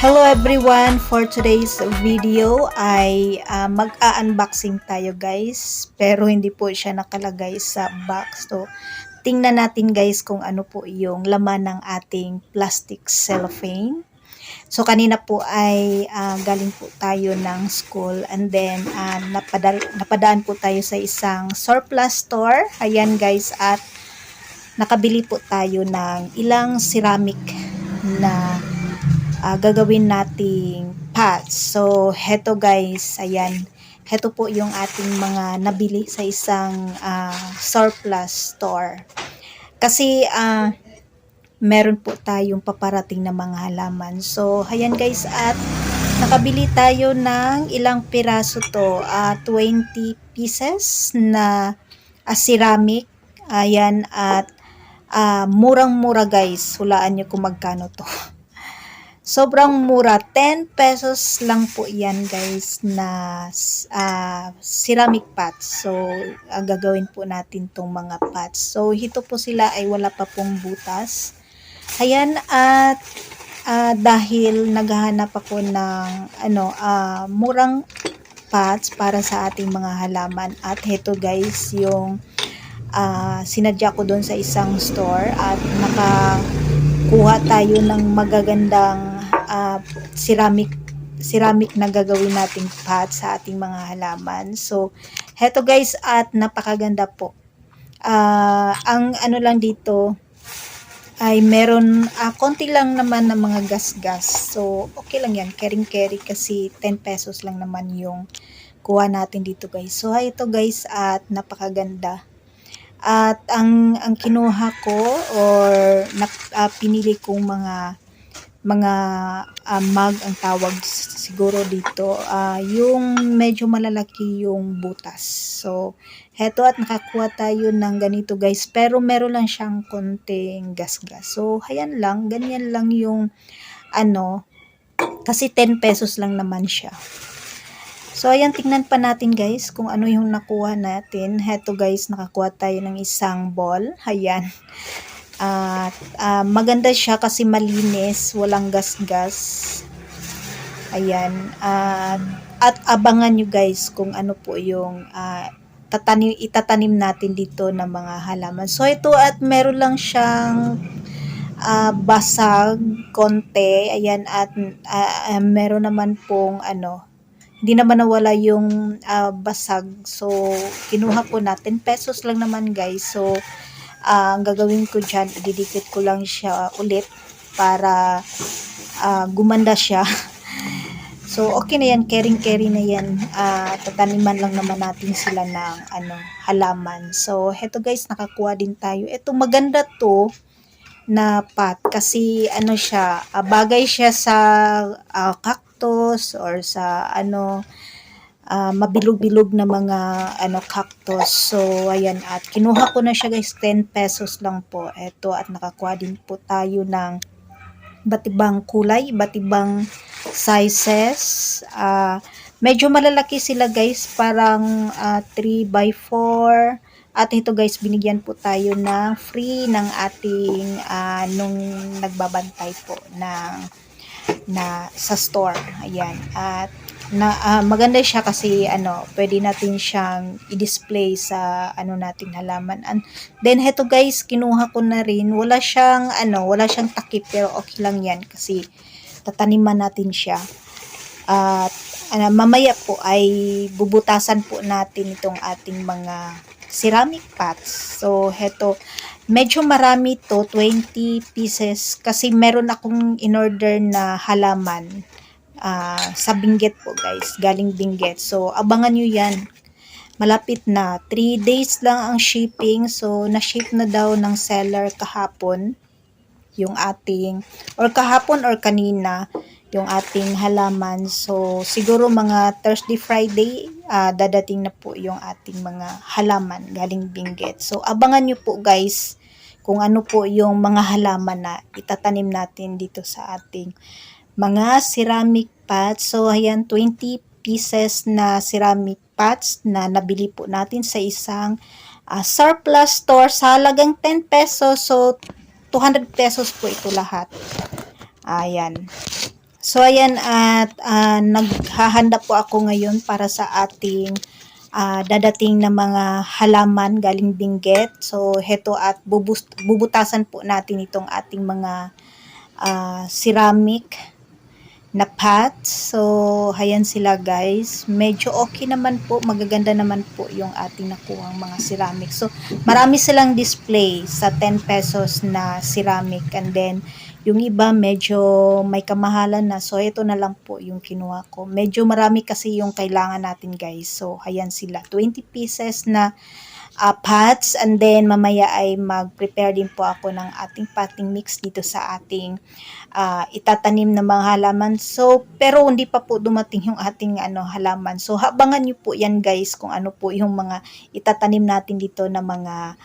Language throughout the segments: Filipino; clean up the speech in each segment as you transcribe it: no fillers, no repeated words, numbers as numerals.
Hello everyone! For today's video ay mag-a-unboxing tayo guys. Pero hindi po siya nakalagay sa box. So, tingnan natin guys kung ano po yung laman ng ating plastic cellophane. So, kanina po ay galing po tayo ng school and then napadaan po tayo sa isang surplus store. Ayan guys, at nakabili po tayo ng ilang ceramic na gagawin nating pots. So, heto guys, ayan. Heto po yung ating mga nabili sa isang surplus store. Kasi, meron po tayong paparating na mga halaman. So, ayan guys, at nakabili tayo ng ilang piraso to. 20 pieces na ceramic. Ayan, at murang-mura guys. Hulaan nyo kung magkano to. Sobrang mura, 10 pesos lang po yan guys na ceramic pots. So, gagawin po natin tong mga pots. So, ito po sila ay wala pa pong butas. Ayan, at dahil naghahanap ako ng murang pots para sa ating mga halaman. At ito guys, yung sinadya ko doon sa isang store at nakakuha tayo ng magagandang ceramic na gagawin nating pot sa ating mga halaman. So, heto guys, at napakaganda po. Ang ano lang dito ay meron konti lang naman ng mga gas-gas. So, okay lang yan. Caring-carry kasi 10 pesos lang naman yung kuha natin dito guys. So, ito guys, at napakaganda. At ang kinuha ko or pinili kong mga mug ang tawag siguro dito, yung medyo malalaki yung butas. So, heto, at nakakuha tayo ng ganito guys, pero meron lang siyang konting gas-gas. So, ayan lang, ganyan lang yung kasi 10 pesos lang naman siya. So, ayan, tingnan pa natin guys kung ano yung nakuha natin. Heto guys, nakakuha tayo ng isang ball. Ayan. At maganda siya kasi malinis, walang gas-gas. Ayan. At abangan nyo guys kung ano po yung itatanim natin dito ng mga halaman. So, ito, at meron lang siyang basag, konti. Ayan, at meron naman pong hindi naman nawala yung basag. So, kinuha ko na 10 pesos lang naman guys. So, ang gagawin ko dyan, ididikit ko lang siya ulit para gumanda siya. So, okay na yan. Caring-carry na yan. Tataniman lang naman natin sila ng halaman. So, heto guys, nakakuha din tayo. Ito, maganda to na pot kasi siya, bagay siya sa cactus or sa mabilog-bilog na mga cactus. So, ayan, at kinuha ko na siya guys, 10 pesos lang po. Ito, at nakakuha din po tayo ng iba't ibang kulay, iba't ibang sizes. Medyo malalaki sila guys, parang 3x4. At ito guys, binigyan po tayo ng free ng ating nung nagbabantay po sa store. Ayan. At maganda siya kasi pwede natin siyang i-display sa nating halaman. And then heto guys, kinuha ko na rin. Wala siyang takip, pero okay lang yan kasi tataniman natin siya. At mamaya po ay bubutasan po natin itong ating mga ceramic pots. So, heto, medyo marami to, 20 pieces, kasi meron akong in-order na halaman sa Benguet po guys, galing Benguet. So, abangan nyo yan. Malapit na, 3 days lang ang shipping. So, na-ship na daw ng seller kahapon yung ating, or kahapon or kanina, yung ating halaman. So, siguro mga Thursday, Friday, dadating na po yung ating mga halaman galing Benguet. So, abangan nyo po guys kung ano po yung mga halaman na itatanim natin dito sa ating mga ceramic pots. So, ayan, 20 pieces na ceramic pots na nabili po natin sa isang surplus store sa halagang 10 pesos. So, 200 pesos po ito lahat. Ayan. So ayan, at naghahanda po ako ngayon para sa ating dadating na mga halaman galing Benguet. So heto, at bubutasan po natin itong ating mga ceramic na pots. So ayan sila guys, medyo okay naman po, magaganda naman po yung ating nakuhang mga ceramic. So marami silang display sa 10 pesos na ceramic, and then yung iba medyo may kamahalan na. So ito na lang po yung kinuha ko, medyo marami kasi yung kailangan natin guys. So ayan sila, 20 pieces na pots, and then mamaya ay mag-prepare din po ako ng ating potting mix dito sa ating itatanim na mga halaman. So pero hindi pa po dumating yung ating halaman. So habangan niyo po yan guys, kung ano po yung mga itatanim natin dito na mga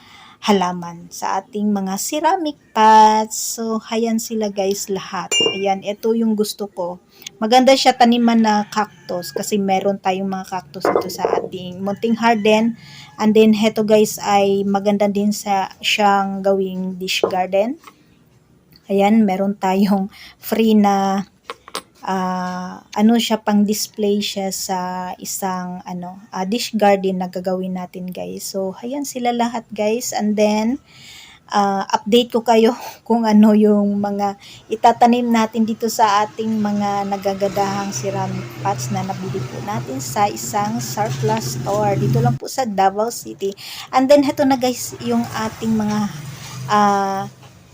halaman sa ating mga ceramic pots. So ayan sila guys lahat. Ayan, ito yung gusto ko. Maganda siya taniman na cactus kasi meron tayong mga cactus dito sa ating munting garden. And then heto guys ay maganda din sa siyang gawing dish garden. Ayan, meron tayong free na siya, pang display siya sa isang dish garden na gagawin natin guys. So ayan sila lahat guys, and then update ko kayo kung ano yung mga itatanim natin dito sa ating mga nagagadahang ceramic pots na nabili po natin sa isang surplus store dito lang po sa Davao City. And then heto na guys yung ating mga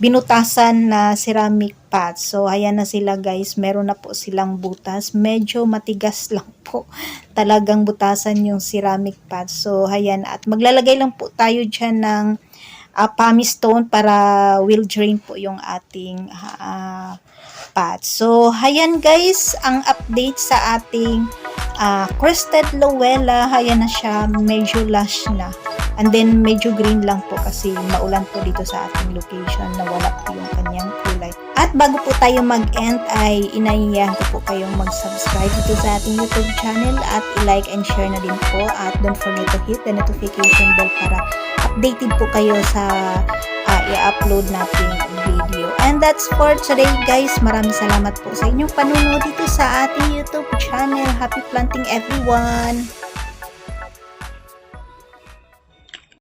binutasan na ceramic pots. So ayan na sila guys, meron na po silang butas, medyo matigas lang po talagang butasan yung ceramic pots. So ayan, at maglalagay lang po tayo dyan ng pumice stone para will drain po yung ating pot. So ayan guys, ang update sa ating crested Lowella. Ayan na siya, medyo lush na. And then medyo green lang po kasi maulan po dito sa ating location, na wala po yung kanyang kulay. At bago po tayo mag-end ay inahiyahan ko po kayong mag-subscribe dito sa ating YouTube channel at i-like and share na din po, at don't forget to hit the notification bell para updated po kayo sa i-upload nating video. And that's for today guys. Maraming salamat po sa inyong panunood dito sa ating YouTube channel. Happy planting everyone!